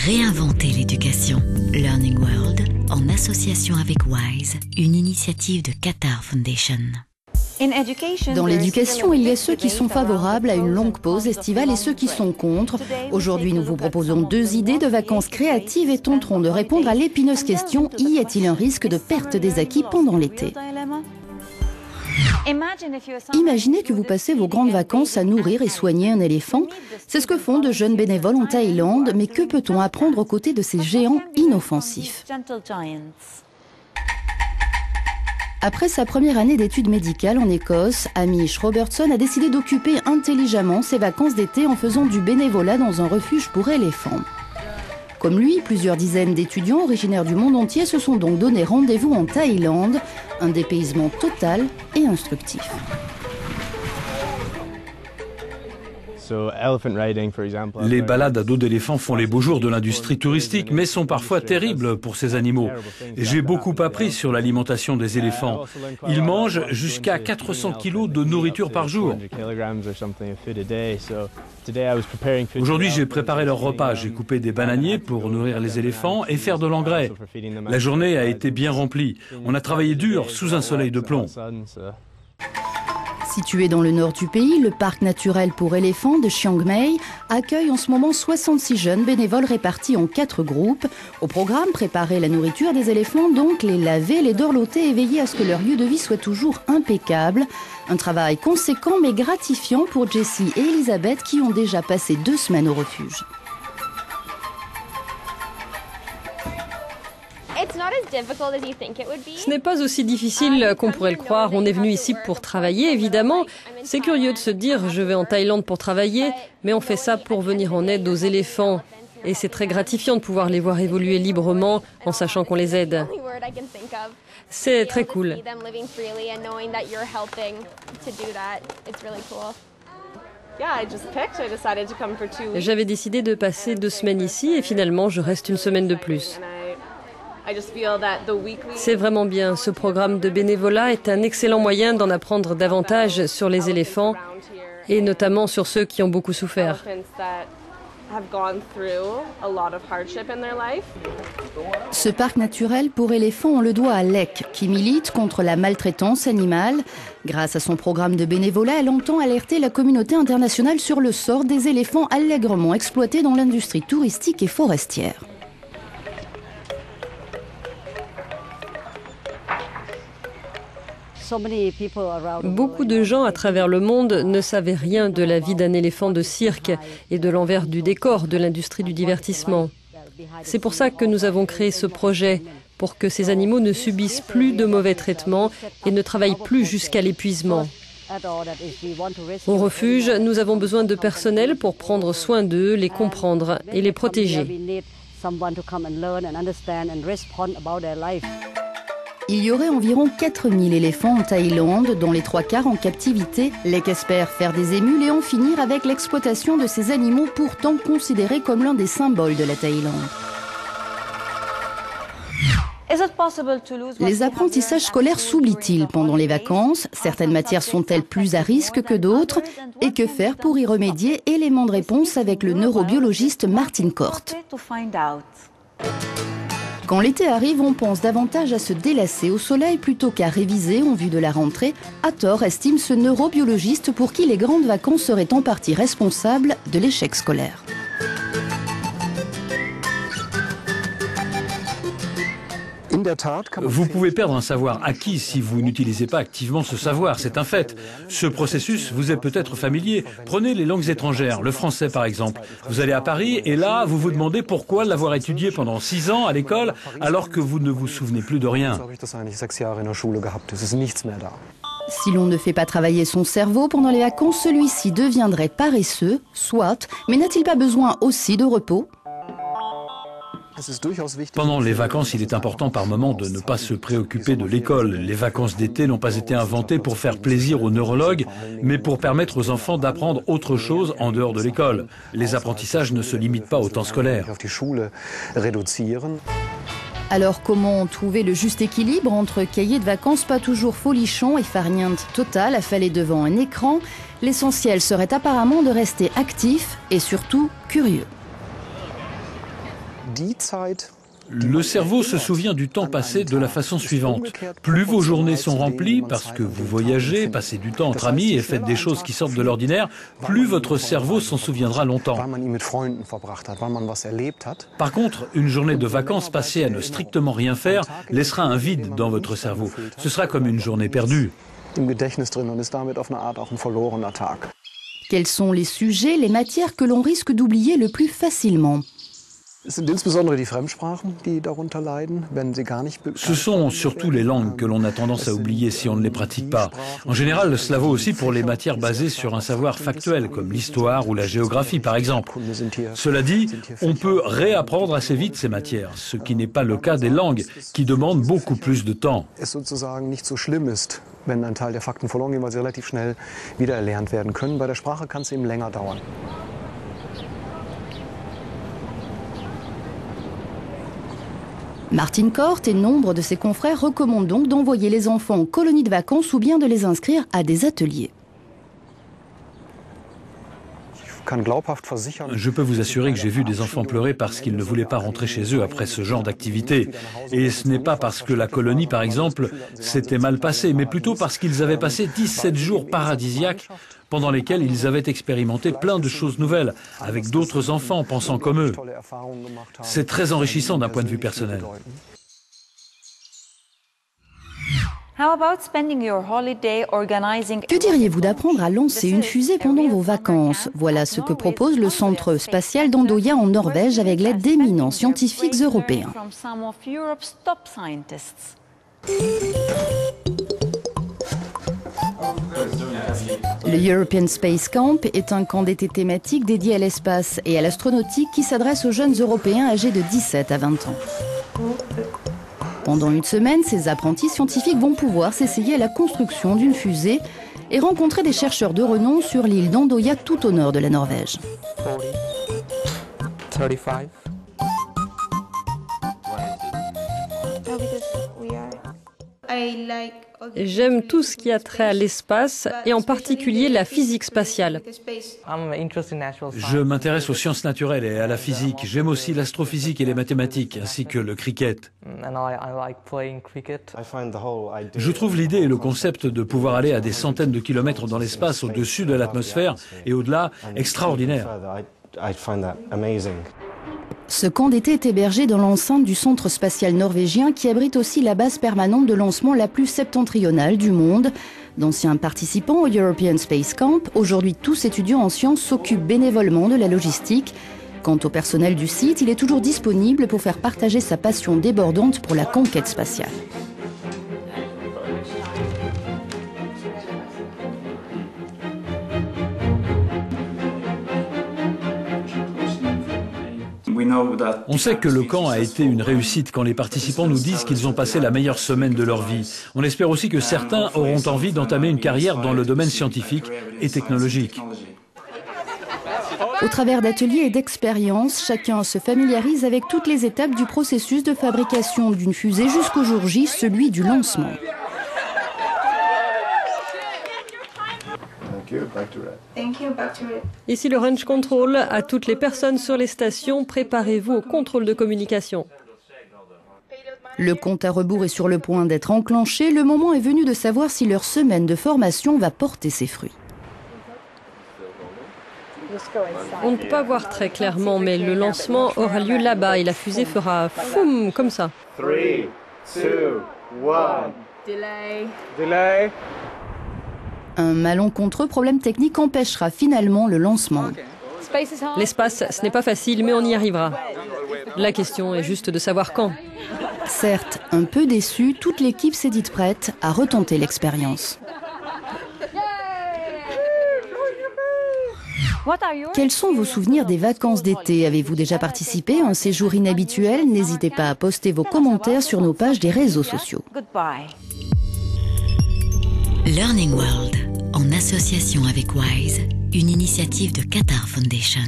Réinventer l'éducation. Learning World, en association avec WISE, une initiative de Qatar Foundation. Dans l'éducation, il y a ceux qui sont favorables à une longue pause estivale et ceux qui sont contre. Aujourd'hui, nous vous proposons 2 idées de vacances créatives et tenterons de répondre à l'épineuse question: y a-t-il un risque de perte des acquis pendant l'été? Imaginez que vous passez vos grandes vacances à nourrir et soigner un éléphant. C'est ce que font de jeunes bénévoles en Thaïlande, mais que peut-on apprendre aux côtés de ces géants inoffensifs? Après sa première année d'études médicales en Écosse, Amish Robertson a décidé d'occuper intelligemment ses vacances d'été en faisant du bénévolat dans un refuge pour éléphants. Comme lui, plusieurs dizaines d'étudiants originaires du monde entier se sont donc donné rendez-vous en Thaïlande, un dépaysement total et instructif. Les balades à dos d'éléphant font les beaux jours de l'industrie touristique, mais sont parfois terribles pour ces animaux. J'ai beaucoup appris sur l'alimentation des éléphants. Ils mangent jusqu'à 400 kilos de nourriture par jour. Aujourd'hui, j'ai préparé leur repas. J'ai coupé des bananiers pour nourrir les éléphants et faire de l'engrais. La journée a été bien remplie. On a travaillé dur sous un soleil de plomb. Situé dans le nord du pays, le parc naturel pour éléphants de Chiang Mai accueille en ce moment 66 jeunes bénévoles répartis en 4 groupes. Au programme, préparer la nourriture des éléphants, donc les laver, les dorloter et veiller à ce que leur lieu de vie soit toujours impeccable. Un travail conséquent mais gratifiant pour Jessie et Elisabeth qui ont déjà passé 2 semaines au refuge. Ce n'est pas aussi difficile qu'on pourrait le croire. On est venu ici pour travailler, évidemment. C'est curieux de se dire, je vais en Thaïlande pour travailler, mais on fait ça pour venir en aide aux éléphants. Et c'est très gratifiant de pouvoir les voir évoluer librement en sachant qu'on les aide. C'est très cool. J'avais décidé de passer 2 semaines ici et finalement je reste 1 semaine de plus. C'est vraiment bien. Ce programme de bénévolat est un excellent moyen d'en apprendre davantage sur les éléphants et notamment sur ceux qui ont beaucoup souffert. Ce parc naturel pour éléphants, on le doit à Lek, qui milite contre la maltraitance animale. Grâce à son programme de bénévolat, elle entend alerter la communauté internationale sur le sort des éléphants allègrement exploités dans l'industrie touristique et forestière. Beaucoup de gens à travers le monde ne savaient rien de la vie d'un éléphant de cirque et de l'envers du décor de l'industrie du divertissement. C'est pour ça que nous avons créé ce projet, pour que ces animaux ne subissent plus de mauvais traitements et ne travaillent plus jusqu'à l'épuisement. Au refuge, nous avons besoin de personnel pour prendre soin d'eux, les comprendre et les protéger. Il y aurait environ 4000 éléphants en Thaïlande, dont les 3/4 en captivité. Lek espère faire des émules et en finir avec l'exploitation de ces animaux pourtant considérés comme l'un des symboles de la Thaïlande. Les apprentissages scolaires s'oublient-ils pendant les vacances? Certaines matières sont-elles plus à risque que d'autres? Et que faire pour y remédier? Élément de réponse avec le neurobiologiste Martin Kort. Quand l'été arrive, on pense davantage à se délasser au soleil plutôt qu'à réviser en vue de la rentrée. À tort, estime ce neurobiologiste pour qui les grandes vacances seraient en partie responsables de l'échec scolaire. Vous pouvez perdre un savoir acquis si vous n'utilisez pas activement ce savoir, c'est un fait. Ce processus vous est peut-être familier. Prenez les langues étrangères, le français par exemple. Vous allez à Paris et là, vous vous demandez pourquoi l'avoir étudié pendant 6 ans à l'école alors que vous ne vous souvenez plus de rien. Si l'on ne fait pas travailler son cerveau pendant les vacances, celui-ci deviendrait paresseux, soit, mais n'a-t-il pas besoin aussi de repos ? Pendant les vacances, il est important par moment de ne pas se préoccuper de l'école. Les vacances d'été n'ont pas été inventées pour faire plaisir aux neurologues, mais pour permettre aux enfants d'apprendre autre chose en dehors de l'école. Les apprentissages ne se limitent pas au temps scolaire. Alors comment trouver le juste équilibre entre cahier de vacances pas toujours folichon et farniente totale affalée devant un écran? L'essentiel serait apparemment de rester actif et surtout curieux. Le cerveau se souvient du temps passé de la façon suivante. Plus vos journées sont remplies parce que vous voyagez, passez du temps entre amis et faites des choses qui sortent de l'ordinaire, plus votre cerveau s'en souviendra longtemps. Par contre, une journée de vacances passée à ne strictement rien faire laissera un vide dans votre cerveau. Ce sera comme une journée perdue. Quels sont les sujets, les matières que l'on risque d'oublier le plus facilement ? Ce sont surtout les langues que l'on a tendance à oublier si on ne les pratique pas. En général, cela vaut aussi pour les matières basées sur un savoir factuel, comme l'histoire ou la géographie par exemple. Cela dit, on peut réapprendre assez vite ces matières, ce qui n'est pas le cas des langues, qui demandent beaucoup plus de temps. Wenn ein Teil der Fakten verloren gehen, weil sie relativ schnell wiedererlernt werden können. Bei der Sprache kann es eben länger dauern. Martin Kort et nombre de ses confrères recommandent donc d'envoyer les enfants en colonie de vacances ou bien de les inscrire à des ateliers. Je peux vous assurer que j'ai vu des enfants pleurer parce qu'ils ne voulaient pas rentrer chez eux après ce genre d'activité. Et ce n'est pas parce que la colonie, par exemple, s'était mal passée, mais plutôt parce qu'ils avaient passé 17 jours paradisiaques pendant lesquels ils avaient expérimenté plein de choses nouvelles, avec d'autres enfants pensant comme eux. C'est très enrichissant d'un point de vue personnel. Que diriez-vous d'apprendre à lancer une fusée pendant vos vacances? Voilà ce que propose le centre spatial d'Andoya en Norvège avec l'aide d'éminents scientifiques européens. Le European Space Camp est un camp d'été thématique dédié à l'espace et à l'astronautique qui s'adresse aux jeunes Européens âgés de 17 à 20 ans. Pendant une semaine, ces apprentis scientifiques vont pouvoir s'essayer à la construction d'une fusée et rencontrer des chercheurs de renom sur l'île d'Andoya tout au nord de la Norvège. 35. J'aime tout ce qui a trait à l'espace et en particulier la physique spatiale. Je m'intéresse aux sciences naturelles et à la physique. J'aime aussi l'astrophysique et les mathématiques, ainsi que le cricket. Je trouve l'idée et le concept de pouvoir aller à des centaines de kilomètres dans l'espace au-dessus de l'atmosphère et au-delà extraordinaire. Ce camp d'été est hébergé dans l'enceinte du centre spatial norvégien qui abrite aussi la base permanente de lancement la plus septentrionale du monde. D'anciens participants au European Space Camp, aujourd'hui tous étudiants en sciences s'occupent bénévolement de la logistique. Quant au personnel du site, il est toujours disponible pour faire partager sa passion débordante pour la conquête spatiale. On sait que le camp a été une réussite quand les participants nous disent qu'ils ont passé la meilleure semaine de leur vie. On espère aussi que certains auront envie d'entamer une carrière dans le domaine scientifique et technologique. Au travers d'ateliers et d'expériences, chacun se familiarise avec toutes les étapes du processus de fabrication d'une fusée jusqu'au jour J, celui du lancement. Ici le Range Control. À toutes les personnes sur les stations, préparez-vous au contrôle de communication. Le compte à rebours est sur le point d'être enclenché. Le moment est venu de savoir si leur semaine de formation va porter ses fruits. On ne peut pas voir très clairement, mais le lancement aura lieu là-bas et la fusée fera foum comme ça. 3, 2, 1. Delay. Un malencontreux problème technique empêchera finalement le lancement. L'espace, ce n'est pas facile, mais on y arrivera. La question est juste de savoir quand. Certes, un peu déçue, toute l'équipe s'est dite prête à retenter l'expérience. Quels sont vos souvenirs des vacances d'été? Avez-vous déjà participé à un séjour inhabituel? N'hésitez pas à poster vos commentaires sur nos pages des réseaux sociaux. Learning World, en association avec WISE, une initiative de Qatar Foundation.